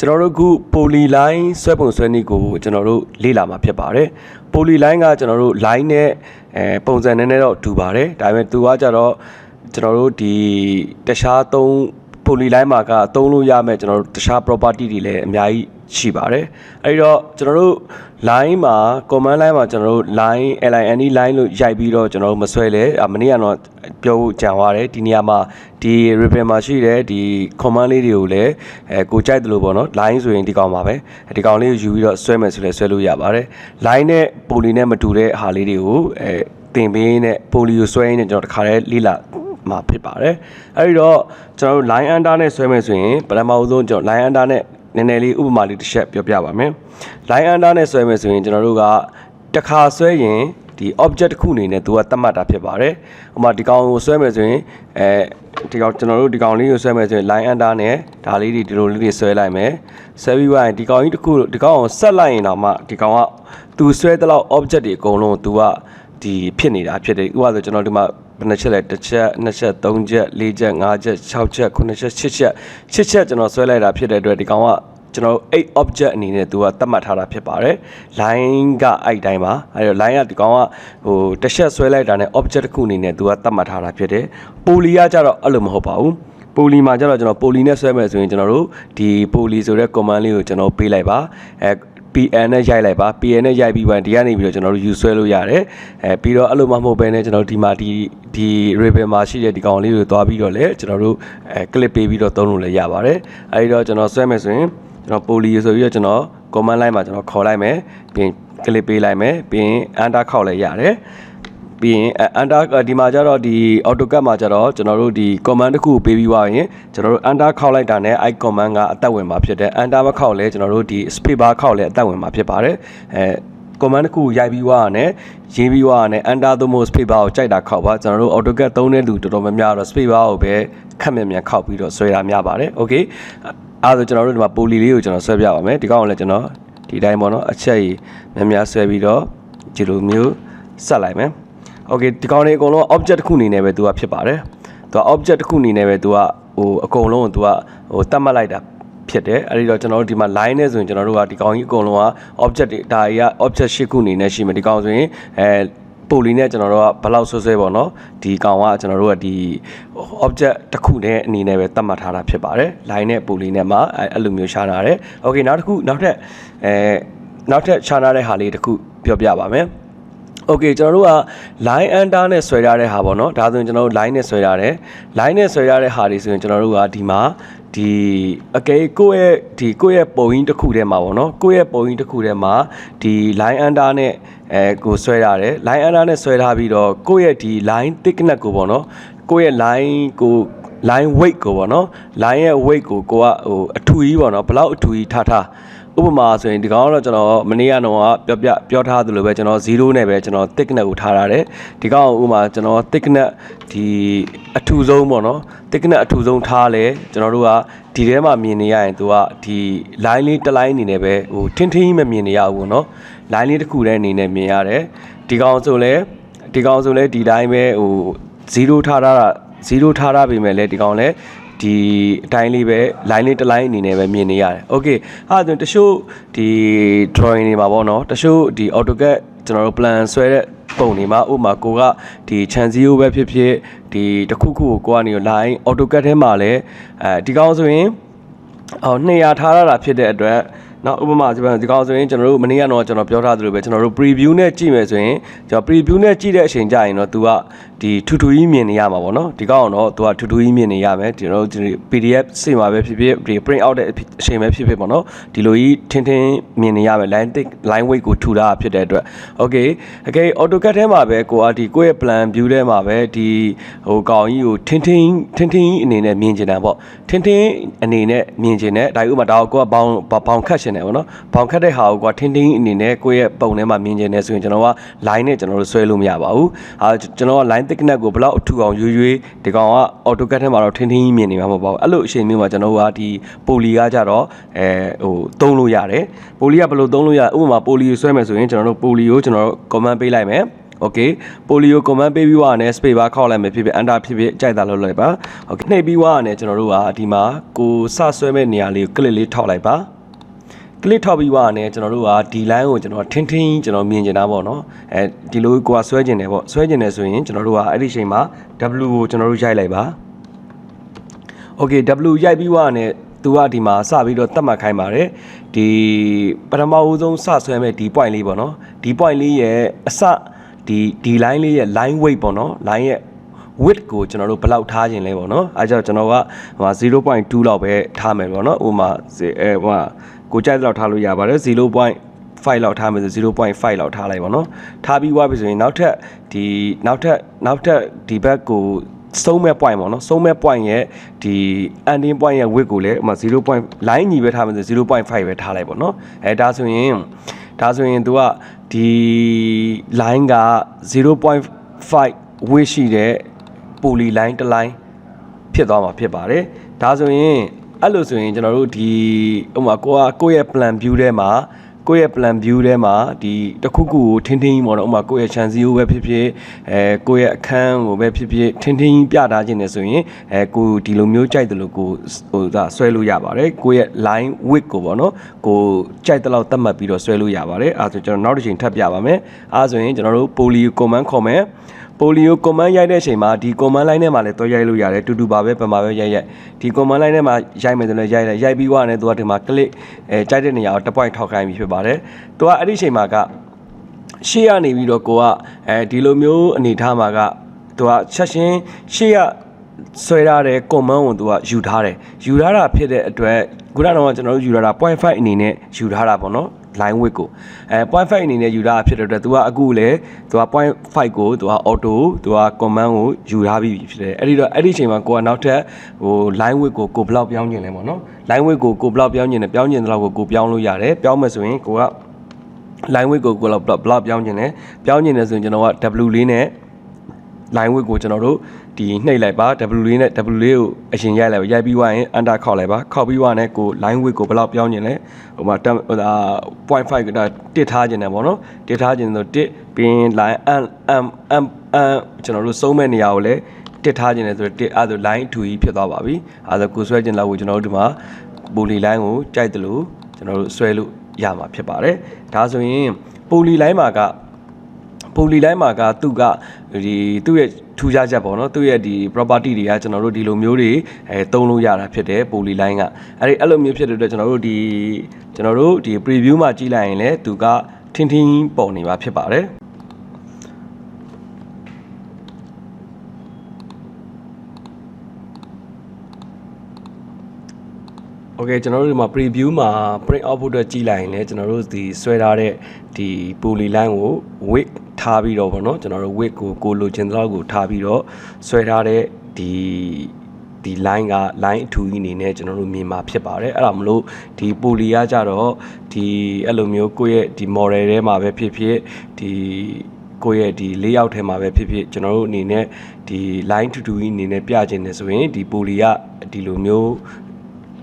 ကျွန်တော်တို့ခု Polyline ဆွဲပုံဆွဲနည်းကိုကျွန်တော်တို့လေ့လာမှာဖြစ်ပါတယ် Polyline ကကျွန်တော်တို့ line နဲ့ပုံစံနဲ့တော့တူပါတယ်ဒါပေမဲ့သူကကြတော့ကျွန်တော်တို့ဒီတခြားသုံး Polyline မှာကသုံးလို့ရမယ်ကျွန်တော်တို့တခြား property တွေလည်းအများကြီးရှိပါတယ်အဲဒီတော့ကျွန်တော်တို့ line မှာ command line မှာကျွန်တော်တို့ line line line လို့ရိုက်ပြီးတော့ကျွန်တော်တို့မဆွဲလဲမနေ့ကတော့ပြောဖို့ကြံသွားတယ်ဒီနေရာမှာဒီ ribbon မှာရှိတဲ့ဒီ command လေးတွေကိုလည်းကိုကြိုက်တယ်လို့ပေါ့နော် line ဆိုရင်ဒီကောင်ပါပဲဒီကောင်လေးကိုယူပြီးတော့ဆွဲမယ်ဆိုလဲဆွဲလို့ရပါတယ် line နဲ့ poly နဲ့မတူတဲ့ဟာလေးတွေကိုတင်ပေးနဲ့ poly ကိုဆွဲရင်းနဲ့ကျွန်တော်တခါတည်းလေ့လာမှာဖြစ်ပါတယ်အဲဒီတော့ကျွန်တော်တို့ line under နဲ့ဆွဲမယ်ဆိုရင်ပထမဆုံးကျွန်တော် line under နဲ့နည်းနည်းလေးဥပမာလေးတစ်ချက်ပြောပြပါမယ် line under နဲ့ဆွဲမယ်ဆိုရင်ကျွန်တော်တို့ကတစ်ခါဆွဲရင်ဒီ object တစ်ခုအနေနဲ့သူကသတ်မှတ်တာဖြစ်ပါတယ်ဥပမာဒီကောင်ကိုဆွဲမယ်ဆိုရင်ဒီကောင်ကျွန်တော်တို့ဒီကောင်လေးကိုဆွဲမယ်ဆိုရင် line under နဲ့ဒါလေးတွေဒီလိုလေးတွေဆွဲလိုက်မယ်ဆွဲပြီးသွားရင်ဒီကောင်ကြီးတစ်ခုဒီကောင်ကိုဆက်လိုက်ရင်တော့မှဒီကောင်ကသူဆွဲတဲ့လောက် object တွေအကုန်လုံးသူကဒီဖြစ်နေတာဖြစ်တယ်ဥပမာဆိုကျွန်တော်ဒီမှာဘယ်နှချက်လဲတစ်ချက်နှစ်ချက်သုံးချက်လေးချက်ငါးချက်6ချက်9ချက်10ချက်10ချက်ကျွန်တော်ဆွဲလိုက်တာဖြစ်တဲ့အတွက်ဒီကောင်ကကျွန်တော်8 object အနေနဲ့သူကသတ်မှတ်ထားတာဖြစ်ပါတယ် line ကအဲ့တိုင်းပါအဲ့တော့ line ကဒီကောင်ကဟိုတစ်ချက်ဆွဲလိုက်တာနဲ့ object တစ်ခုအနေနဲ့သူကသတ်မှတ်ထားတာဖြစ်တယ် poly ကကြတော့အဲ့လိုမဟုတ်ပါဘူး poly မှာကျတော့ကျွန်တော် poly နဲ့ဆွဲမယ်ဆိုရင်ကျွန်တော်တို့ဒီ poly ဆိုတဲ့ command လေးကိုကျွန်တော်ပေးလိုက်ပါPN နဲ့ရိုက်လိုက်ပါ PN နဲ့ရိုက်ပြီးဒီကနေပြီးတော့ကျွန်တော်တို့ယူဆွဲလို့ရတယ်ပြီးတော့အဲ့လိုမှမဟုတ်ဘဲနဲ့ကျွန်တော်ဒီမှာဒီ ribbon မှာရှိတဲ့ဒီကောင်လေးကိုသွားပြီးတော့လည်းကျွန်တော်တို့clip ပေးပြီးတော့သုံးလို့လည်းရပါတယ်အဲဒီတော့ကျွန်တော်ဆွဲမယ်ဆိုရင်ကျွန်တော် poly ဆိုပြီးတော့ကျွန်တော် command line မှာကျွန်တော်ခေါ်လိုက်မယ်ပြီးရင် clip ပေးလိုက်မယ်ပြီးရင် under ခောက်လည်းရတယ်ပြီးရင် under ဒီမှာကျတော့ဒီ AutoCAD မှာကျတော့ကျွန်တော်တို့ဒီ command တစ်ခုကိုပေးပြီးသွားရင်ကျွန်တော်တို့ under ခောက်လိုက်တာနဲ့ i command ကအသက်ဝင်မှာဖြစ်တယ် under မခောက်လဲကျွန်တော်တို့ဒီ space bar ခောက်လဲအသက်ဝင်မှာဖြစ်ပါတယ်command တစ်ခုကိုရိုက်ပြီးသွားတာနဲ့ရေးပြီးသွားတာနဲ့ under သို့မဟုတ် space bar ကိုကြိုက်တာခောက်ပါကျွန်တော်တို့ AutoCAD သုံးတဲ့လူတော်တော်များများတော့ space bar ကိုပဲခက်မြန်ခောက်ပြီးတော့ဆွဲတာများပါတယ် okay အဲ့ဒါဆိုကျွန်တော်တို့ဒီမှာ poly လေးကိုကျွန်တော်ဆွဲပြပါမယ်ဒီကောင်ကိုလည်းကျွန်တော်ဒီတိုင်းပေါ့နော်အချက်ကြီးများများဆွဲပြီးတော့ဒီလိုမျိုးဆက်လိုက်မယ်okay ဒီကောင်လေးအကုန်လုံး object တစ်ခုအနေနဲ့ပဲသူကဖြစ်ပါတယ်သူက object တစ်ခုအနေနဲ့ပဲသူကဟိုအကုန်လုံးကိုသူကဟိုတတ်မှတ်လိုက်တာဖြစ်တယ်အဲဒီတော့ကျွန်တော်တို့ဒီမှာ line နဲ့ဆိုရင်ကျွန်တော်တို့ကဒီကောင်ကြီးအကုန်လုံးက object တွေဒါကြီးက object ၈ခုအနေနဲ့ရှိမယ်ဒီကောင်ဆိုရင်poly နဲ့ကျွန်တော်တို့ကဘယ်လောက်ဆွဲပေါ့နော်ဒီကောင်ကကျွန်တော်တို့ကဒီ object တစ်ခုနဲ့အနေနဲ့ပဲသတ်မှတ်ထားတာဖြစ်ပါတယ် line နဲ့ poly နဲ့မှာအဲ့လိုမျိုးရှားထားတယ် okay နောက်ထပ်ရှားထားတဲ့ဟာလေးတစ်ခုပြောပြပါမယ် okay ကျွန်တော်တို့က line under နဲ့ဆွဲထားတဲ့ဟာပေါ့နော်ဒါဆိုရင်ကျွန်တော်တို့ line နဲ့ဆွဲထားတယ် line နဲ့ဆွဲထားတဲ့ဟာတွေဆိုရင်ကျွန်တော်တို့ကဒီမှာဒီအကယ်ကိုယ့်ရဲ့ပုံရင်းတစ်ခုထဲမှာပေါ့နော်ကိုယ့်ရဲ့ပုံရင်းတစ်ခုထဲမှာဒီ line under နဲ့ကိုဆွဲထားတယ် line under နဲ့ဆွဲထားပြီးတော့ကိုယ့်ရဲ့ဒီ line thickness ကိုပေါ့နော်ကိုယ့်ရဲ့ line weight ကိုပေါ့နော် line ရဲ့ weight ကိုဟိုအထူကြီးပေါ့နော်ဘယ်လောက်အထူကြီးထားဥပမာဆိုရင်ဒီကောင်ကတော့ကျွန်တော်မနေ့ကတော့ပြောထားသလိုပဲကျွန်တော်0နဲ့ပဲကျွန်တော် thickness ကိုထားရတယ်ဒီကောင်ဥပမာကျွန်တော် thickness ဒီအထူဆုံးပေါ့နော် thickness အထူဆုံးထားလဲကျွန်တော်တို့ကဒီထဲမှာမြင်နေရရင်သူကဒီ line လေးတစ် line အနေနဲ့ပဲဟိုထင်းထင်းကြီးမမြင်နေရဘူးပေါ့နော် line လေးတစ်ခုတည်းအနေနဲ့မြင်ရတယ်ဒီကောင်ဆိုလဲဒီတိုင်းပဲဟို0ထားတာပြီမဲ့လဲဒီကောင်လဲဒီအတိုင်းလေးပဲ line လေးတစ် line အနေနဲ့ပဲမြင်နေရတယ် okay အဲ့ဒါဆိုတချို့ဒီ drawing တွေမှာပေါ့နော်တချို့ဒီ AutoCAD ကျွန်တော်တို့ plan ဆွဲတဲ့ပုံတွေမှာဥပမာကိုကဒီ channel 0ပဲဖြစ်ဖြစ်ဒီတစ်ခုခုကိုကနေ line AutoCAD ထဲမှာလဲဒီကောင်ဆိုရင်200ထားရတာဖြစ်တဲ့အတွက်နောက်ဥပမာဒီကောင်ဆိုရင်ကျွန်တော်တို့မနေ့ကတော့ကျွန်တော်ပြောထားသလိုပဲကျွန်တော်တို့ preview နဲ့ကြည့်မယ်ဆိုရင်ကျွန်တော် preview နဲ့ကြည့်တဲ့အချိန်ကျရင်တော့ तू ကဒီထူထူကြီးမြင်နေရမှာပေါ့နော်ဒီကောင်တော့ तू ကထူထူကြီးမြင်နေရမယ်ကျွန်တော်တို့ PDF စိတ်မှာပဲဖြစ်ဖြစ်ဒီ print out တဲ့အချိန်ပဲဖြစ်ဖြစ်ပေါ့နော်ဒီလိုကြီးထင်းထင်းမြင်နေရမယ် line weight ကိုထူတာဖြစ်တဲ့အတွက် okay AutoCAD ထဲမှာပဲကိုကဒီကိုယ့်ရဲ့ plan view ထဲမှာပဲဒီဟိုကောင်ကြီးကိုထင်းထင်းအနေနဲ့မြင်ကျင်တာပေါ့ထင်းအနေနဲ့မြင်ကျင်တဲ့ဒါဥပမာဒါကိုကဘောင်ခတ်ရှင်တယ်ပေါ့နော်ဘောင်ခတ်တဲ့ဟာကိုကထင်းအနေနဲ့ကိုယ့်ရဲ့ပုံထဲမှာမြင်ကျင်နေဆိုရင်ကျွန်တော်က line နဲ့ကျွန်တော်တို့ဆွဲလို့မရပါဘူးကျွန်တော်က line thickness ကိုဘယ်လောက်အထူအောင်ရွေးဒီကောင်က AutoCAD ထဲမှာတော့ထင်းမြင်နေမှာမဟုတ်ပါဘူးအဲ့လိုအချိန်မျိုးမှာကျွန်တော်ကဒီ poly ကကြတော့ဟိုသုံးလို့ရတယ် poly ကဘယ်လိုသုံးလို့ရဥပမာ poly ကိုဆွဲမယ်ဆိုရင်ကျွန်တော်တို့ poly ကိုကျွန်တော်တို့ command ပေးလိုက်မယ် Okay ပိုလီယို command ပေးပြီးွားနဲ့ space bar ခောက်လိုက်မယ်ဖြစ်ဖြစ် enter ဖြစ်ဖြစ်ကြိုက်တာလုပ်လိုက်ပါ okay နှိပ်ပြီးွားနဲ့ကျွန်တော်တို့ကဒီမှာကိုစဆွဲမဲ့နေရာလေးကို click လေးထောက်လိုက်ပါ click ထောက်ပြီးွားနဲ့ကျွန်တော်တို့ကဒီ line ကိုကျွန်တော်ထင်းထင်းကျွန်တော်မြင်ကျင်တာပေါ့နော်ဒီလိုကိုကဆွဲကျင်တယ်ပေါ့ဆွဲကျင်တယ်ဆိုရင်ကျွန်တော်တို့ကအဲ့ဒီအချိန်မှာ W ကိုကျွန်တော်တို့ရိုက်လိုက်ပါ okay W ရိုက်ပြီးွားနဲ့သူကဒီမှာစပြီးတော့တတ်မှတ်ခိုင်းပါတယ်ဒီပထမဦးဆုံးစဆွဲမဲ့ဒီ point လေးပေါ့နော်ဒီ point လေးရဲ့အစဒီ line လေးရဲ့ line weight ပေါ့နော် line ရဲ့ width ကိုကျွန်တော်တို့ဘယ်လောက်ထားခြင်းလဲပေါ့နော်အဲကြောင့်ကျွန်တော်ကဟို 0.2 လောက်ပဲထားမယ်ပေါ့နော်ဥပမာဟိုကိုကြိုက်လောက်ထားလို့ရပါတယ် 0.5 လောက်ထားမယ်ဆို 0.5 လောက်ထားလိုက်ပါတော့ထားပြီးွားပြီဆိုရင်နောက်ထပ်ဒီဘက်ကိုဆုံးမဲ့ point ပေါ့နော်ဆုံးမဲ့ point ရဲ့ဒီ ending point ရဲ့ width ကိုလည်းဥပမာ 0. line ညီပဲထားမယ်ဆို 0.5 ပဲထားလိုက်ပေါ့နော်ဒါဆိုရင်သူကဒီ line က 0.5 width ရှိတဲ့ polyline တစ် line ဖြစ်သွားမှာဖြစ်ပါတယ်ဒါဆိုရင်အဲ့လိုဆိုရင်ကျွန်တော်တို့ဒီဥပမာကိုယ့်ရဲ့ plan view ထဲမှာဒီတစ်ခုခုကိုထင်းထင်းပေါ့နော်ဥပမာကိုယ့်ရဲ့ chance ကိုပဲဖြစ်ဖြစ်ကိုယ့်ရဲ့အခန်းကိုပဲဖြစ်ဖြစ်ထင်းထင်းပြထားခြင်းနေဆိုရင်ကိုဒီလိုမျိုးကြိုက်တယ်လို့ကိုဟိုဒါဆွဲလို့ရပါတယ်ကိုယ့်ရဲ့ line width ကိုပေါ့နော်ကိုကြိုက်တဲ့လောက်သတ်မှတ်ပြီးတော့ဆွဲလို့ရပါတယ်အဲဆိုကျွန်တော်နောက်တစ်ချိန်ထပ်ပြပါမယ်အဲဆိုရင်ကျွန်တော်တို့ poly command ခေါ်မယ်Polio command ရိုက်တဲ့အချိန်မှာဒီ command line ထဲမှာလည်းတွဲရိုက်လို့ရတယ်တူတူပါပဲပမာပဲရိုက်ဒီ command line ထဲမှာရိုက်မယ်ဆိုလည်းရိုက်ပြီးွားနဲ့သူကဒီမှာ click ကြိုက်တဲ့နေရာကိုတစ် point ထောက်ခိုင်းပြီးဖြစ်ပါတယ်သူကအဲ့ဒီအချိန်မှာကရှေ့ကနေပြီးတော့ကိုကဒီလိုမျိုးအနေထားမှာကသူကချက်ချင်းရှေ့ကဆွဲထားတဲ့ command ကိုသူကယူထားတာဖြစ်တဲ့အတွက်ခုနကတော့ကျွန်တော်တို့ယူထားတာ 0.5 အနေနဲ့ယူထားတာပေါ့နော်line width ကို 0.5 အနေနဲ့ယူထားဖြစ်တဲ့အတွက်သူကအခုလေသူက 0.5 ကိုသူက auto သူက command ကိုယူထားပြီးဖြစ်တယ်အဲ့ဒီအချိန်မှာကိုကနောက်ထပ်ဟို line width ကိုဘယ်လောက်ပြောင်းကျင်လဲပေါ့နော် line width ကိုဘယ်လောက်ပြောင်းကျင်တယ်ပြောင်းကျင်တဲ့လောက်ကိုပြောင်းလို့ရတယ်ပြောင်းမယ်ဆိုရင်ကိုက line width ကိုဘယ်လောက်ပြောင်းကျင်လဲပြောင်းကျင်တယ်ဆိုရင်ကျွန်တော်က W လေးနဲ့ line width ကိုကျွန်တော်တို့ဒီနှိပ်လိုက်ပါ W လေးကိုအရင်ရိုက်လိုက်ပါရိုက်ပြီးွားရင် under ခောက်လိုက်ပါခောက်ပြီးွားနဲ့ကို line width ကိုဘယ်လောက်ပြောင်းကျင်လဲဟိုမှာ 0.5 ကတစ်ထားကျင်တယ်ပေါ့နော်တစ်ထားကျင်ဆိုတစ်ပြီးရင် lineကျွန်တော်တို့စုံးမဲ့နေရာကိုလည်းတစ်ထားကျင်တယ်ဆိုတော့တစ်အဲ့ဒါ line 2 ကြီးဖြစ်သွားပါပြီအဲ့ဒါကိုဆွဲကျင်လောက်ကိုကျွန်တော်တို့ဒီမှာ poly line ကိုကြိုက်တယ်လို့ကျွန်တော်တို့ဆွဲလို့ရမှာဖြစ်ပါတယ်ဒါဆိုရင် poly line မှာကသူကဒီသူ့ရဲ့ထူးခြားချက်ပေါ့နော်သူ့ရဲ့ဒီ property တွေကကျွန်တော်တို့ဒီလိုမျိုးတွေသုံးလို့ရတာဖြစ်တယ် poly line ကအဲ့လိုမျိုးဖြစ်တဲ့အတွက်ကျွန်တော်တို့ဒီ preview မှာကြည့်လိုက်ရင်လည်းသူကထင်းထင်းပေါ်နေမှာဖြစ်ပါတယ်โอเคကျွန်တော်တို့ဒီမှာ preview မှာ print output အတွက်ကြည့်လိုက်ရင်လည်းကျွန်တော်တို့ဒီဆွဲထားတဲ့ဒီ polyline ကို width ထားပြီးတော့ဗောနော်ကျွန်တော်တို့ width ကိုလိုချင်တဲ့လောက်ကိုထားပြီးတော့ဆွဲထားတဲ့ဒီ line က line အထူကြီးအနေနဲ့ကျွန်တော်တို့မြင်မှာဖြစ်ပါတယ်အဲ့ဒါမလို့ဒီ poly ကကြတော့ဒီအဲ့လိုမျိုးကိုယ့်ရဲ့ဒီ model ထဲမှာပဲဖြစ်ဖြစ်ဒီကိုယ့်ရဲ့ဒီ layout ထဲမှာပဲဖြစ်ဖြစ်ကျွန်တော်တို့အနေနဲ့ဒီ line ထူကြီးအနေနဲ့ပြချင်တယ်ဆိုရင်ဒီ poly ကဒီလိုမျိုး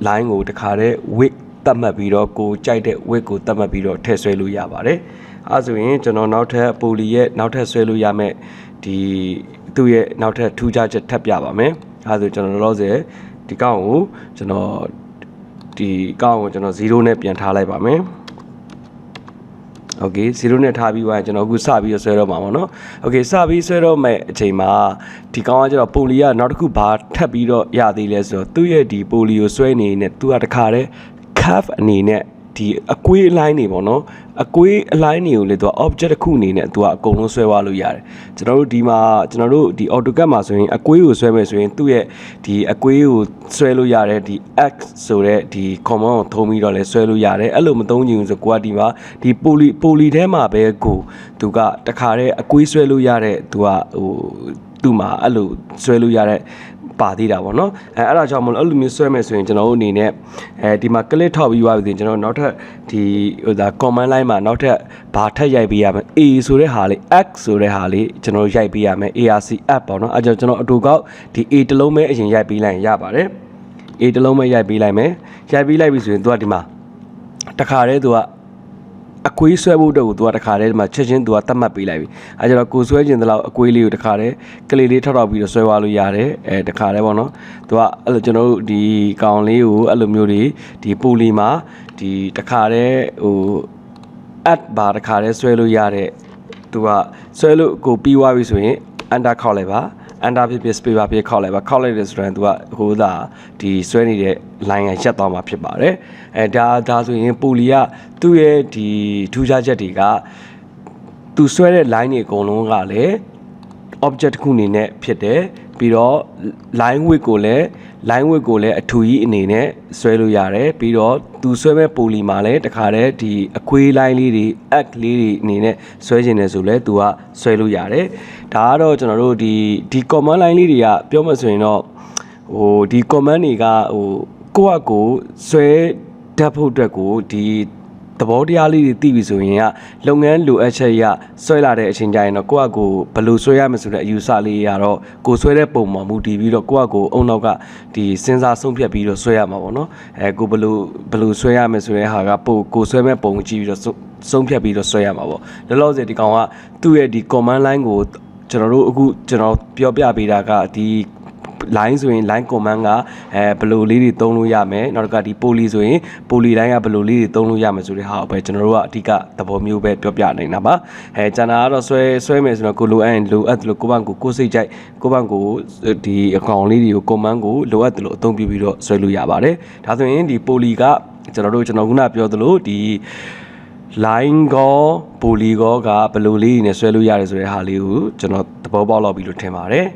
line ကိုတခါတည်း width သတ်မှတ်ပြီးတော့ကိုကြိုက်တဲ့ width ကိုသတ်မှတ်ပြီးတော့ထည့်ဆွဲလို့ရပါတယ်အဲဆိုရင်ကျွန်တော်နောက်ထပ် poly ရဲ့နောက်ထပ်ဆွဲလို့ရမယ့်ဒီသူ့ရဲ့နောက်ထပ်ထူးခြားချက်ထပ်ပြပါမယ်အဲဆိုကျွန်တော်လောလောဆယ်ဒီကောက်ကိုကျွန်တော်0နဲ့ပြန်ထားလိုက်ပါမယ်โอเค0နဲ့ထားပြီးွားကျွန်တော်အခုစပြီးဆွဲတော့မှာပေါ့နော်โอเคစပြီးဆွဲတော့မဲ့အချိန်မှာဒီကောင်ကကျတော့ poly ကနောက်တစ်ခုဘာထပ်ပြီးတော့ရသေးလဲဆိုတော့သူ့ရဲ့ဒီ poly ကိုဆွဲနေနေသူကတခါတည်း curve အနေနဲ့ဒီအကွေးအလိုင်းတွေပေါ့နော်အကွေးအလိုင်းတွေကိုလေသူက object တစ်ခုအနေနဲ့သူကအကုန်လုံးဆွဲသွားလို့ရတယ်ကျွန်တော်တို့ဒီမှာကျွန်တော်တို့ဒီ AutoCAD မှာဆိုရင်အကွေးကိုဆွဲမယ်ဆိုရင်သူ့ရဲ့ဒီအကွေးကိုဆွဲလို့ရတယ်ဒီ x ဆိုတဲ့ဒီ command ကိုသုံးပြီးတော့လဲဆွဲလို့ရတယ်အဲ့လိုမသုံးချင်ဘူးဆိုကိုကဒီမှာဒီ poly ထဲမှာပဲကိုသူကတခါတည်းအကွေးဆွဲလို့ရတဲ့သူကဟိုသူ့မှာအဲ့လိုဆွဲလို့ရတဲ့ပါသေးတာပေါ့နော်အဲ့ဒါကြောင့်မလို့အဲ့လိုမျိုးဆွဲမယ်ဆိုရင်ကျွန်တော်တို့အနေနဲ့ဒီမှာ click ထောက်ပြီးသွားပြီဆိုရင်ကျွန်တော်နောက်ထပ်ဒီဟိုဒါ command line မှာနောက်ထပ်ဘာထပ်ရိုက်ပေးရမလဲ a ဆိုတဲ့ဟာလေး x ဆိုတဲ့ဟာလေးကျွန်တော်ရိုက်ပေးရမယ် arc app ပေါ့နော်အဲ့ကြောင့်ကျွန်တော်အတူကောက်ဒီ a တစ်လုံးပဲအရင်ရိုက်ပေးလိုက်ရင်ရပါတယ် a တစ်လုံးပဲရိုက်ပေးလိုက်မယ်ရိုက်ပေးလိုက်ပြီဆိုရင်သူကဒီမှာတခါတည်းသူက အကွေးဆွဲဖို့အတွက်ကိုသူကတခါတည်းဒီမှာချက်ချင်းသူကတတ်မှတ်ပေးလိုက်ပြီအဲကျတော့ကိုဆွဲခြင်းတလောက်အကွေးလေးကိုတခါတည်းကလေးလေးထောက်ပြီးတော့ဆွဲသွားလို့ရတယ်တခါတည်းပေါ့နော်သူကအဲ့လိုကျွန်တော်တို့ဒီကောင်လေးကိုအဲ့လိုမျိုးတွေဒီပူလီမှာဒီတခါတည်းဟိုat ဘာတခါတည်းဆွဲလို့ရတဲ့သူကဆွဲလို့ကိုပြီးသွားပြီဆိုရင် under ခောက်လိုက်ပါunder ဖြစ်ဖြစ် space bar ဖြစ်ခောက်လိုက်ပါခောက်လိုက်တဲ့ဆိုရင်သူကဟိုသာဒီဆွဲနေတဲ့ line ကရက်သွားမှာဖြစ်ပါတယ်ဒါဆိုရင်ပူလီကသူ့ရဲ့ဒီထူးခြားချက်တွေကသူဆွဲတဲ့ line တွေအကုန်လုံးကလည်း object တစ်ခုအနေနဲ့ဖြစ်တယ်ပြီးတော့ line width ကိုလည်းအထူကြီးအနေနဲ့ဆွဲလို့ရတယ်ပြီးတော့သူဆွဲမဲ့ပူလီမှာလည်းတခါတည်းဒီအခွေး line လေးတွေ act လေးတွေအနေနဲ့ဆွဲခြင်းတယ်ဆိုလဲသူကဆွဲလို့ရတယ်ဒါကတော့ကျွန်တော်တို့ဒီ command line လေးတွေကပြောမှဆိုရင်တော့ဟိုဒီ command တွေကဟိုကိုယ့်အကိုဆွဲတတ်ဖို့အတွက်ကိုဒီသဘောတရားလေးတွေသိပြီဆိုရင်ကလုပ်ငန်းလိုအပ်ချက်ရဆွဲလာတဲ့အချိန်ကျရင်တော့ကိုယ့်အကိုဘယ်လိုဆွဲရမလဲဆိုတဲ့အယူဆလေးရတော့ကိုဆွဲတဲ့ပုံမှာမူတည်ပြီးတော့ကိုယ့်အကိုအုံနောက်ကဒီစဉ်းစားဆုံးဖြတ်ပြီးတော့ဆွဲရမှာပေါ့နော်ကိုဘယ်လိုဆွဲရမလဲဆိုတဲ့ဟာကကိုဆွဲမဲ့ပုံကြည့်ပြီးတော့ဆုံးဖြတ်ပြီးတော့ဆွဲရမှာပေါ့လောလောဆယ်ဒီကောင်ကသူ့ရဲ့ဒီ command line ကိုကျွန်တော်တို့အခုကျွန်တော်ပြောပြပေးတာကဒီ line ဆိုရင် line command ကဘယ်လိုလေးတွေသုံးလို့ရမယ်နောက်တစ်ခါဒီ poly ဆိုရင် poly line ကဘယ်လိုလေးတွေသုံးလို့ရမယ်ဆိုတဲ့ဟာကိုပဲကျွန်တော်တို့ကအဓိကသဘောမျိုးပဲပြောပြနေတာပါကျန်တာကတော့ဆွဲမယ်ဆိုတော့ကိုလိုအပ်ရင်လိုအပ်တယ်လို့ကိုဘန့်ကိုစိတ်ကြိုက်ကိုဘန့်ကိုဒီအကောင်လေးတွေကို command ကိုလိုအပ်တယ်လို့အသုံးပြုပြီးတော့ဆွဲလို့ရပါတယ်ဒါဆိုရင်ဒီ poly ကကျွန်တော်ခုနပြောသလိုဒီ line ကော poly ကောကဘယ်လိုလေးတွေနဲ့ဆွဲလို့ရတယ်ဆိုတဲ့ဟာလေးကိုကျွန်တော်သဘောပေါက်လောက်ပြီလို့ထင်ပါတယ်